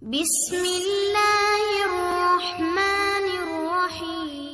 بسم اللہ الرحمن الرحیم۔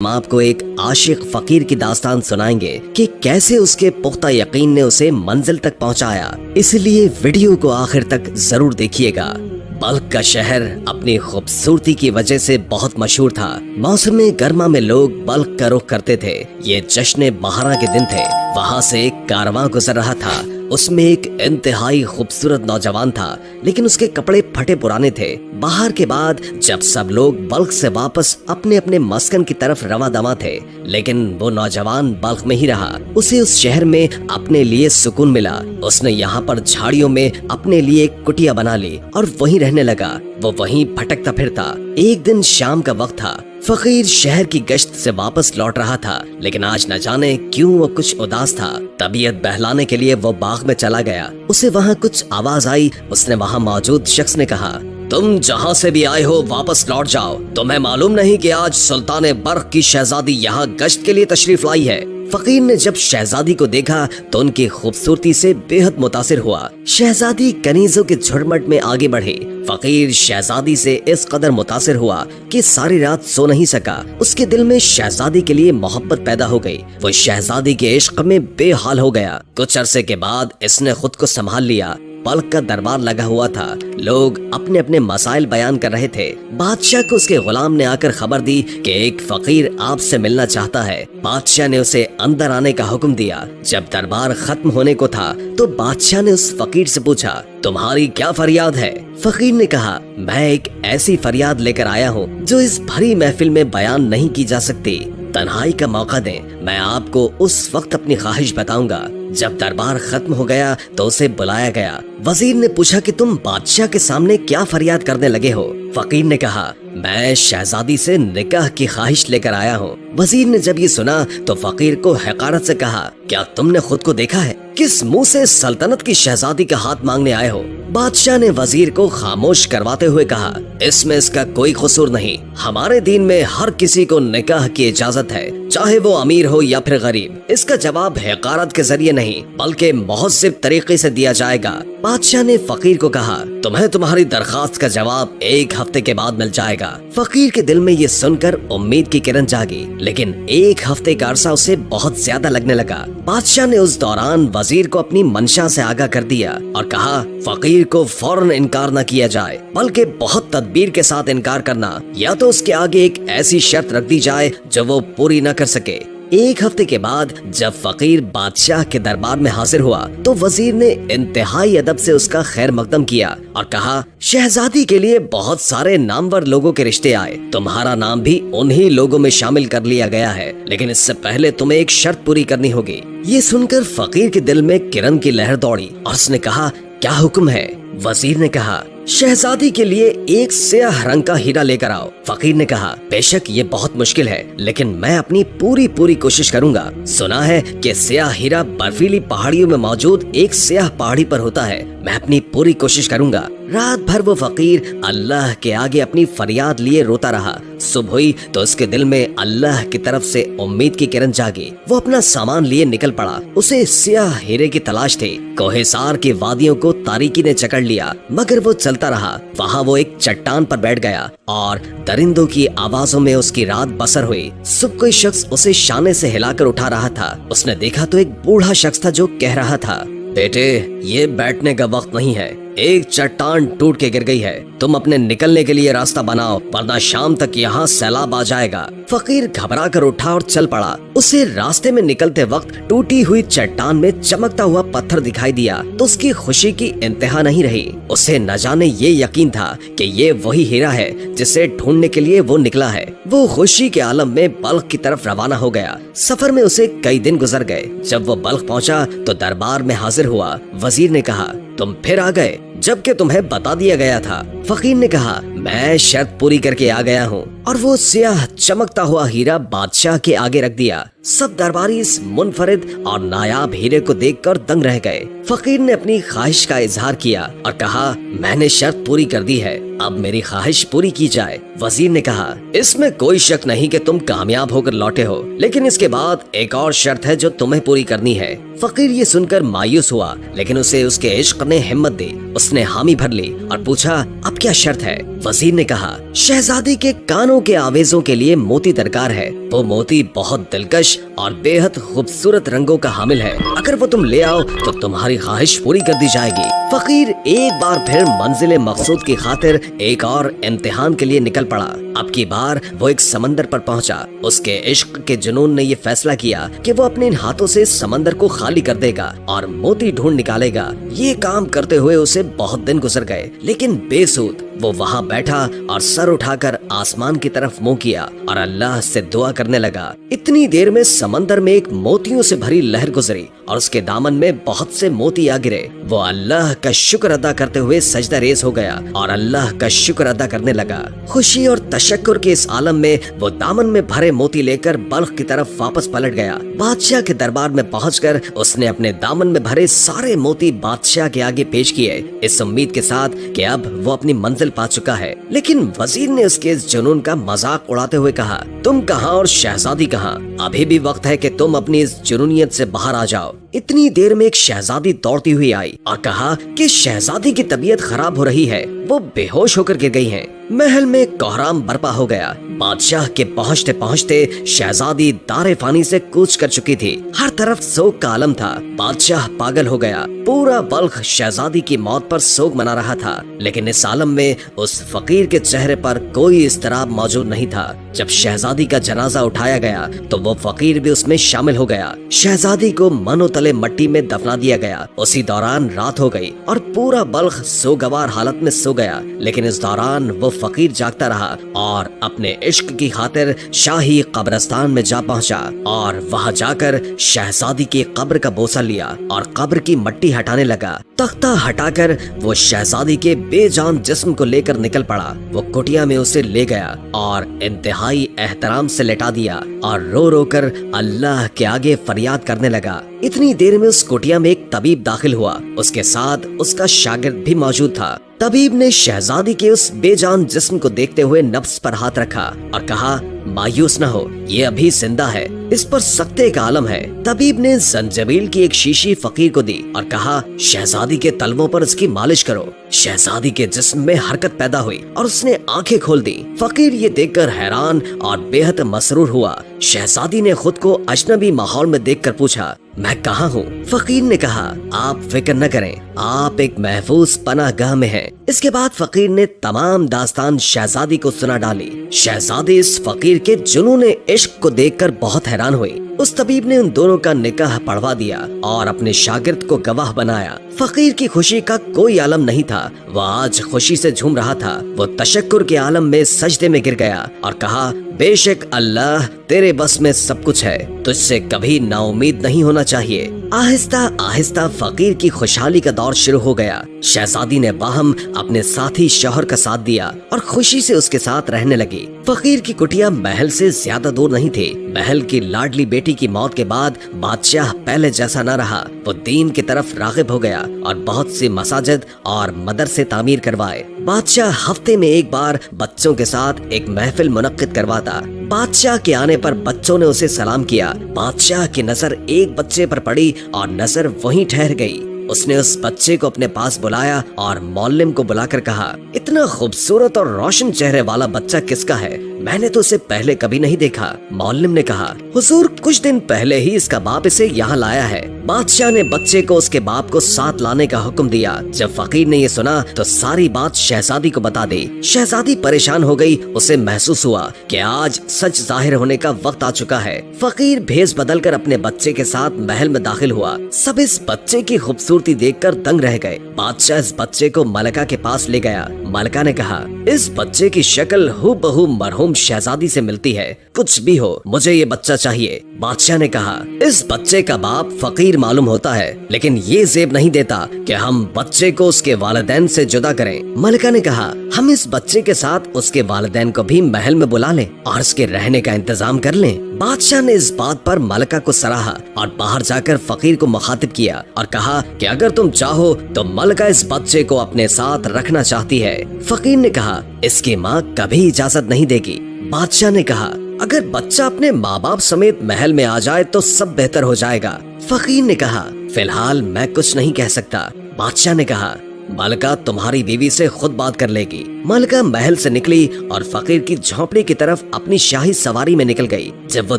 ہم آپ کو ایک عاشق فقیر کی داستان سنائیں گے کہ کیسے اس کے پختہ یقین نے اسے منزل تک پہنچایا، اس لیے ویڈیو کو آخر تک ضرور دیکھیے گا۔ بلخ کا شہر اپنی خوبصورتی کی وجہ سے بہت مشہور تھا۔ موسم گرما میں لوگ بلخ کا رخ کرتے تھے۔ یہ جشن بہارا کے دن تھے۔ وہاں سے ایک کارواں گزر رہا تھا۔ اس میں ایک انتہائی خوبصورت نوجوان تھا، لیکن اس کے کپڑے پھٹے پرانے تھے۔ بہار کے بعد جب سب لوگ بلخ سے واپس اپنے اپنے مسکن کی طرف رواں دواں تھے، لیکن وہ نوجوان بلخ میں ہی رہا۔ اسے اس شہر میں اپنے لیے سکون ملا۔ اس نے یہاں پر جھاڑیوں میں اپنے لیے ایک کٹیا بنا لی اور وہیں رہنے لگا۔ وہ وہیں بھٹکتا پھرتا۔ ایک دن شام کا وقت تھا۔ فقیر شہر کی گشت سے واپس لوٹ رہا تھا، لیکن آج نہ جانے کیوں وہ کچھ اداس تھا۔ طبیعت بہلانے کے لیے وہ باغ میں چلا گیا۔ اسے وہاں کچھ آواز آئی۔ اس نے وہاں موجود شخص نے کہا، تم جہاں سے بھی آئے ہو واپس لوٹ جاؤ۔ تمہیں معلوم نہیں کہ آج سلطان بلخ کی شہزادی یہاں گشت کے لیے تشریف لائی ہے؟ فقیر نے جب شہزادی کو دیکھا تو ان کی خوبصورتی سے بے حد متاثر ہوا۔ شہزادی کنیزوں کے جھرمٹ میں آگے بڑھی۔ فقیر شہزادی سے اس قدر متاثر ہوا کہ ساری رات سو نہیں سکا۔ اس کے دل میں شہزادی کے لیے محبت پیدا ہو گئی۔ وہ شہزادی کے عشق میں بے حال ہو گیا۔ کچھ عرصے کے بعد اس نے خود کو سنبھال لیا۔ بلخ کا دربار لگا ہوا تھا۔ لوگ اپنے اپنے مسائل بیان کر رہے تھے۔ بادشاہ کو اس کے غلام نے آ کر خبر دی کہ ایک فقیر آپ سے ملنا چاہتا ہے۔ بادشاہ نے اسے اندر آنے کا حکم دیا۔ جب دربار ختم ہونے کو تھا تو بادشاہ نے اس فقیر سے پوچھا، تمہاری کیا فریاد ہے؟ فقیر نے کہا، میں ایک ایسی فریاد لے کر آیا ہوں جو اس بھری محفل میں بیان نہیں کی جا سکتی۔ تنہائی کا موقع دیں، میں آپ کو اس وقت اپنی خواہش بتاؤں گا۔ جب دربار ختم ہو گیا تو اسے بلایا گیا۔ وزیر نے پوچھا کہ تم بادشاہ کے سامنے کیا فریاد کرنے لگے ہو؟ فقیر نے کہا، میں شہزادی سے نکاح کی خواہش لے کر آیا ہوں۔ وزیر نے جب یہ سنا تو فقیر کو حقارت سے کہا، کیا تم نے خود کو دیکھا ہے؟ کس منہ سے سلطنت کی شہزادی کا ہاتھ مانگنے آئے ہو؟ بادشاہ نے وزیر کو خاموش کرواتے ہوئے کہا، اس میں اس کا کوئی قصور نہیں۔ ہمارے دین میں ہر کسی کو نکاح کی اجازت ہے، چاہے وہ امیر ہو یا پھر غریب۔ اس کا جواب حقارت کے ذریعے نہیں بلکہ مہذب طریقے سے دیا جائے گا۔ بادشاہ نے فقیر کو کہا، تمہیں تمہاری درخواست کا جواب ایک ہفتے کے بعد مل جائے گا۔ فقیر کے دل میں یہ سن کر امید کی کرن جاگی، لیکن ایک ہفتے کا عرصہ اسے بہت زیادہ لگنے لگا۔ بادشاہ نے اس دوران وزیر کو اپنی منشا سے آگاہ کر دیا اور کہا، فقیر کو فوراً انکار نہ کیا جائے بلکہ بہت تدبیر کے ساتھ انکار کرنا، یا تو اس کے آگے ایک ایسی شرط رکھ دی جائے جو وہ پوری نہ کر سکے۔ ایک ہفتے کے بعد جب فقیر بادشاہ کے دربار میں حاضر ہوا تو وزیر نے انتہائی ادب سے اس کا خیر مقدم کیا اور کہا، شہزادی کے لیے بہت سارے نامور لوگوں کے رشتے آئے، تمہارا نام بھی انہی لوگوں میں شامل کر لیا گیا ہے، لیکن اس سے پہلے تمہیں ایک شرط پوری کرنی ہوگی۔ یہ سن کر فقیر کے دل میں کرن کی لہر دوڑی اور اس نے کہا، کیا حکم ہے؟ وزیر نے کہا، شہزادی کے لیے ایک سیاہ رنگ کا ہیرا لے کر آؤ۔ فقیر نے کہا، بے شک یہ بہت مشکل ہے، لیکن میں اپنی پوری کوشش کروں گا۔ سنا ہے کہ سیاہ ہیرا برفیلی پہاڑیوں میں موجود ایک سیاہ پہاڑی پر ہوتا ہے، میں اپنی پوری کوشش کروں گا۔ رات بھر وہ فقیر اللہ کے آگے اپنی فریاد لیے روتا رہا۔ صبح ہوئی تو اس کے دل میں اللہ کی طرف سے امید کی کرن جاگی۔ وہ اپنا سامان لیے نکل پڑا۔ اسے سیاہ ہیرے کی تلاش تھی۔ کوہ سار کی وادیوں کو تاریکی نے جکڑ لیا، مگر وہ چلتا رہا۔ وہاں وہ ایک چٹان پر بیٹھ گیا اور درندوں کی آوازوں میں اس کی رات بسر ہوئی۔ صبح کوئی شخص اسے شانے سے ہلا کر اٹھا رہا تھا۔ اس نے دیکھا تو ایک بوڑھا شخص تھا جو کہہ رہا تھا، بیٹے یہ بیٹھنے کا وقت نہیں ہے، ایک چٹان ٹوٹ کے گر گئی ہے، تم اپنے نکلنے کے لیے راستہ بناؤ ورنہ شام تک یہاں سیلاب آ جائے گا۔ فقیر گھبرا کر اٹھا اور چل پڑا۔ اسے راستے میں نکلتے وقت ٹوٹی ہوئی چٹان میں چمکتا ہوا پتھر دکھائی دیا تو اس کی خوشی کی انتہا نہیں رہی۔ اسے نہ جانے یہ یقین تھا کہ یہ وہی ہیرا ہے جسے ڈھونڈنے کے لیے وہ نکلا ہے۔ وہ خوشی کے عالم میں بلخ کی طرف روانہ ہو گیا۔ سفر میں اسے کئی دن گزر گئے۔ جب وہ بلخ پہنچا تو دربار میں حاضر ہوا۔ وزیر نے کہا، تم پھر آ گئے جبکہ تمہیں بتا دیا گیا تھا۔ فقیر نے کہا، मैं शर्त पूरी करके आ गया हूँ। और वो सियाह चमकता हुआ हीरा बादशाह के आगे रख दिया। सब दरबारी इस मुनफरिद और नायाब हीरे को देखकर दंग रह गए। फकीर ने अपनी ख्वाहिश का इजहार किया और कहा, मैंने शर्त पूरी कर दी है, अब मेरी ख्वाहिश पूरी की जाए। वजीर ने कहा, इसमें कोई शक नहीं कि तुम कामयाब होकर लौटे हो, लेकिन इसके बाद एक और शर्त है जो तुम्हें पूरी करनी है। फकीर ये सुनकर मायूस हुआ, लेकिन उसे उसके इश्क ने हिम्मत दी। उसने हामी भर ली और पूछा, अब क्या शर्त है? वजीर ने कहा, शहजादी के कानों के आवेजों के लिए मोती दरकार है। वो मोती बहुत दिलकश और बेहद खूबसूरत रंगों का हामिल है। अगर वो तुम ले आओ तो तुम्हारी ख्वाहिश पूरी कर दी जाएगी। फकीर एक बार फिर मंजिल मकसूद की खातिर एक और इम्तिहान के लिए निकल पड़ा। अब की बार वो एक समंदर पर पहुंचा। उसके इश्क के जुनून ने ये फैसला किया कि वो अपने इन हाथों से समंदर को खाली कर देगा और मोती ढूंढ निकालेगा। ये काम करते हुए उसे बहुत दिन गुजर गए, लेकिन बेसूद। वो वहाँ बैठा और सर उठाकर आसमान की तरफ मुंह किया और अल्लाह से दुआ करने लगा। इतनी देर में समंदर में एक मोतियों से भरी लहर गुजरी और उसके दामन में बहुत से मोती आ गिरे। वो अल्लाह का शुक्र अदा करते हुए सजदा रेज़ हो गया और अल्लाह का शुक्र अदा करने लगा। खुशी और तशक्कुर के इस आलम में वो दामन में भरे मोती लेकर बल्ख की तरफ वापस पलट गया। बादशाह के दरबार में पहुंचकर उसने अपने दामन में भरे सारे मोती बादशाह के आगे पेश किए, इस उम्मीद के साथ कि अब वो अपनी मंजिल पा चुका है। लेकिन वजीर ने उसके इस जुनून का मजाक उड़ाते हुए कहा, तुम कहाँ और शहजादी कहाँ? अभी भी वक्त है कि तुम अपनी इस जुनूनियत से बाहर आ जाओ। इतनी देर में एक शहजादी दौड़ती हुई आई और कहा कि शहजादी की तबीयत खराब हो रही है, वो बेहोश होकर गिर गई हैं। महल में कोहराम बर्पा हो गया। बादशाह के पहुँचते पहुँचते शहजादी दारे फानी से कूच कर चुकी थी। हर तरफ सोग का आलम था। बादशाह पागल हो गया। पूरा बल्ख शहजादी की मौत पर सोग मना रहा था, लेकिन इस आलम में उस फकीर के चेहरे पर कोई इस्तराब मौजूद नहीं था। जब शहजादी का जनाजा उठाया गया तो वो फकीर भी उसमें शामिल हो गया। शहजादी को मनो तले मट्टी में दफना दिया गया। उसी दौरान रात हो गई और पूरा बल्ख सोगवार हालत में सो गया, लेकिन इस दौरान वो फकीर जागता रहा और अपने इश्क की खातिर शाही कब्रिस्तान में जा पहुंचा और वहां जाकर शहजादी की कब्र का बोसा लिया और कब्र की मट्टी हटाने लगा। तख्ता हटाकर वो शहजादी के बेजान जिस्म को लेकर निकल पड़ा। वो कुटिया में उसे ले गया और इंतहाई एहतराम से लेटा दिया और रो रो कर अल्लाह के आगे फरियाद करने लगा। इतनी देर में उस कुटिया में एक तबीब दाखिल हुआ। उसके साथ उसका शागिर्द भी मौजूद था। तबीब ने शहजादी के उस बेजान जिस्म को देखते हुए नफ्स पर हाथ रखा और कहा, मायूस न हो, ये अभी जिंदा है, इस पर सख्ते का आलम है। तबीब ने जंजबील की एक शीशी फकीर को दी और कहा, शहजादी के तलवों पर इसकी मालिश करो। शहजादी के जिस्म में हरकत पैदा हुई और उसने आंखें खोल दी। फकीर ये देखकर हैरान और बेहद मसरूर हुआ। शहजादी ने खुद को अजनबी माहौल में देखकर पूछा, मैं कहाँ हूँ? फकीर ने कहा, आप फिक्र न करें, आप एक महफूज पनाहगाह में हैं। इसके बाद फकीर ने तमाम दास्तान शहजादी को सुना डाली। शहजादी इस फकीर के जुनून इश्क को देखकर बहुत हैरान हुई। उस तबीब ने उन दोनों का निकाह पढ़वा दिया और अपने शागिर्द को गवाह बनाया। फकीर की खुशी का कोई आलम नहीं था। वह आज खुशी से झूम रहा था। वो तशक्कुर के आलम में सजदे में गिर गया और कहा, बेशक अल्लाह तेरे बस में सब कुछ है, तुझसे कभी नाउमीद नहीं होना चाहिए। आहिस्ता आहिस्ता फकीर की खुशहाली का दौर शुरू हो गया। शहजादी ने बाहम अपने साथी शौहर का साथ दिया और खुशी से उसके साथ रहने लगी। फकीर की कुटिया महल से ज्यादा दूर नहीं थी। महल की लाडली बेटी की मौत के बाद बादशाह पहले जैसा न रहा। वो दीन की तरफ रागिब हो गया और बहुत सी मसाजिद और मदरसे तामीर करवाए। बादशाह हफ्ते में एक बार बच्चों के साथ एक महफिल मुनक्किद करवाता। बादशाह के आने पर बच्चों ने उसे सलाम किया। बादशाह की नजर एक बच्चे पर पड़ी और नजर वहीं ठहर गई। उसने उस बच्चे को अपने पास बुलाया और मौल्लिम को बुलाकर कहा, इतना खूबसूरत और रोशन चेहरे वाला बच्चा किसका है? मैंने तो उसे पहले कभी नहीं देखा। मौल्लिम ने कहा, हुजूर, कुछ दिन पहले ही इसका बाप इसे यहाँ लाया है। बादशाह ने बच्चे को उसके बाप को साथ लाने का हुक्म दिया। जब फकीर ने ये सुना तो सारी बात शहजादी को बता दी। शहजादी परेशान हो गई। उसे महसूस हुआ कि आज सच जाहिर होने का वक्त आ चुका है। फकीर भेष बदल कर अपने बच्चे के साथ महल में दाखिल हुआ। सब इस बच्चे की खूबसूरती देखकर दंग रह गए। बादशाह इस बच्चे को मलका के पास ले गया। मलका ने कहा, इस बच्चे की शक्ल हूबहू मरहूम मरहूम शहजादी से मिलती है। कुछ भी हो, मुझे ये बच्चा चाहिए। बादशाह ने कहा, इस बच्चे का बाप फकीर मालूम होता है, लेकिन ये जेब नहीं देता कि हम बच्चे को उसके वालिदैन से जुदा करें। मलिका ने कहा, हम इस बच्चे के साथ उसके वालिदैन को भी महल में बुला लें और उसके रहने का इंतजाम कर लें। बादशाह ने इस बात पर मलिका को सराहा और बाहर जाकर फकीर को मुखातिब किया और कहा कि अगर तुम चाहो तो मलिका इस बच्चे को अपने साथ रखना चाहती है। फकीर ने कहा, इसकी माँ कभी इजाजत नहीं देगी। बादशाह ने कहा, अगर बच्चा अपने माँ बाप समेत महल में आ जाए तो सब बेहतर हो जाएगा। फकीर ने कहा, फिलहाल मैं कुछ नहीं कह सकता। बादशाह ने कहा, मलिका तुम्हारी बीवी से खुद बात कर लेगी। मलिका महल से निकली और फकीर की झोपड़ी की तरफ अपनी शाही सवारी में निकल गई। जब वो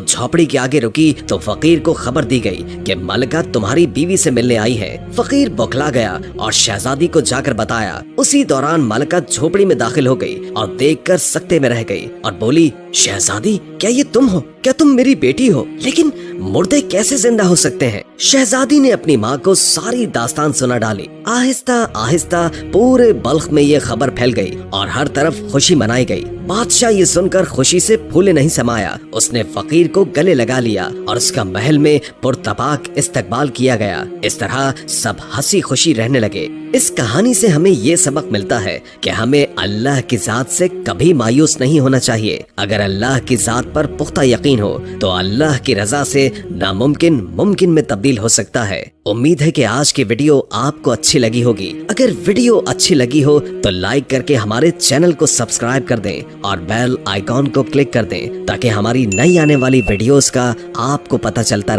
झोपड़ी के आगे रुकी तो फकीर को खबर दी गई कि मलिका तुम्हारी बीवी से मिलने आई है। फकीर बौखला गया और शहजादी को जाकर बताया। उसी दौरान मलिका झोपड़ी में दाखिल हो गई और देखकर सकते में रह गई और बोली, शहजादी, क्या ये तुम हो? क्या तुम मेरी बेटी हो? लेकिन मुर्दे कैसे जिंदा हो सकते हैं? शहजादी ने अपनी माँ को सारी दास्तान सुना डाली। आहिस्ता आहिस्ता पूरे बल्ख में ये खबर फैल गई और हर तरफ खुशी मनाई गई। बादशाह ये सुनकर खुशी से फूले नहीं समाया। उसने फकीर को गले लगा लिया और उसका महल में पुरतपाक इस्तकबाल किया गया। इस तरह सब हंसी खुशी रहने लगे। इस कहानी से हमें ये सबक मिलता है कि हमें अल्लाह की जात से कभी मायूस नहीं होना चाहिए। अगर अल्लाह की जात पर पुख्ता यकीन हो तो अल्लाह की रजा से नामुमकिन मुमकिन में तब्दील हो सकता है। उम्मीद है कि आज की वीडियो आपको अच्छी लगी होगी। अगर वीडियो अच्छी लगी हो तो लाइक करके हमारे चैनल को सब्सक्राइब कर दें और बेल आइकॉन को क्लिक कर दें ताकि हमारी नई आने वाली वीडियोस का आपको पता चलता रहे।